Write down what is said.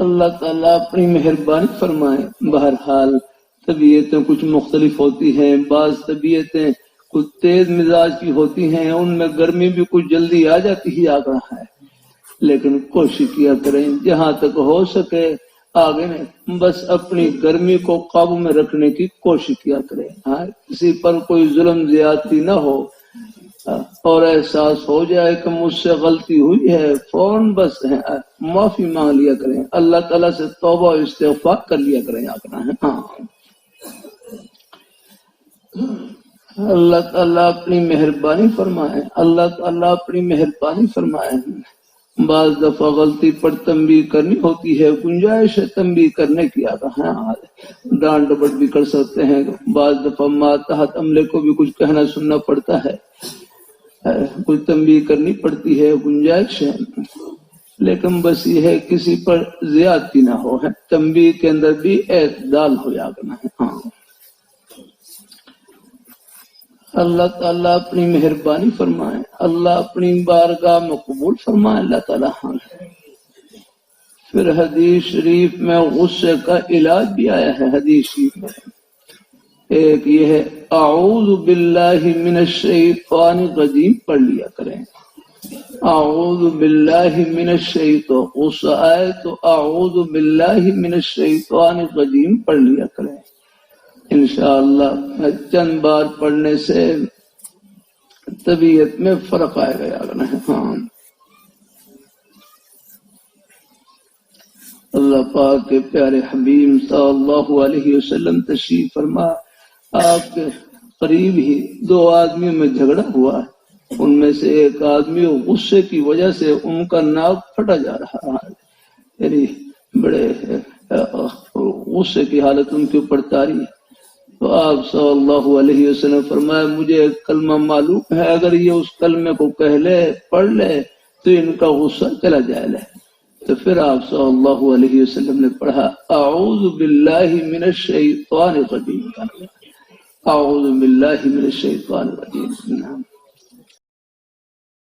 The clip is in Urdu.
اللہ تعالیٰ اپنی مہربانی فرمائے. بہرحال طبیعتیں کچھ مختلف ہوتی ہیں، بعض طبیعتیں کچھ تیز مزاج کی ہوتی ہیں، ان میں گرمی بھی کچھ جلدی آ جاتی ہی آ رہا ہے، لیکن کوشش کیا کریں جہاں تک ہو سکے آگے نہیں، بس اپنی گرمی کو قابو میں رکھنے کی کوشش کیا کریں. ہاں، کسی پر کوئی ظلم زیادتی نہ ہو اور احساس ہو جائے کہ مجھ سے غلطی ہوئی ہے، فوراً بس معافی مانگ لیا کریں، اللہ تعالیٰ سے توبہ و استغفار کر لیا کریں. ہاں، اللہ تعالیٰ اپنی مہربانی فرمائے. اللہ تعالیٰ اپنی مہربانی فرمائے. بعض دفعہ غلطی پر تنبیہ کرنی ہوتی ہے، گنجائش ہے تنبیہ کرنے کی. ڈانٹ ڈپٹ بھی کر سکتے ہیں، بعض دفعہ ماتحت عملے کو بھی کچھ کہنا سننا پڑتا ہے، کچھ تنبیہ کرنی پڑتی ہے، گنجائش ہے، لیکن بس یہ ہے کسی پر زیادتی نہ ہو، تنبیہ کے اندر بھی اعتدال ہو جانا ہے. ہاں، اللہ تعالیٰ اپنی مہربانی فرمائے. اللہ اپنی بارگاہ میں قبول فرمائے. اللہ تعالیٰ. ہاں، پھر حدیث شریف میں غصے کا علاج بھی آیا ہے. حدیث شریف میں ایک یہ ہے اعوذ باللہ من الشیطان الرجیم پڑھ لیا کریں. اعوذ باللہ من الشیطان، غصہ آئے تو اعوذ باللہ من الشیطان الرجیم پڑھ لیا کریں. انشاءاللہ چند بار پڑھنے سے طبیعت میں فرق آئے گا. ہاں، اللہ پاک کے پیارے حبیب صلی اللہ علیہ وسلم تشریف فرما. آپ کے قریب ہی دو آدمیوں میں جھگڑا ہوا ہے، ان میں سے ایک آدمی غصے کی وجہ سے ان کا ناک پھٹا جا رہا ہے، یعنی بڑے غصے کی حالت ان کے اوپر طاری ہے. تو آپ صلی اللہ علیہ وسلم فرمایا مجھے ایک کلمہ معلوم ہے، اگر یہ اس کلمے کو کہہ لے پڑھ لے تو ان کا غصہ چلا جائے لے. تو پھر آپ صلی اللہ علیہ وسلم نے پڑھا اعوذ باللہ من الشیطان الرجیم. اعوذ باللہ من الشیطان الرجیم.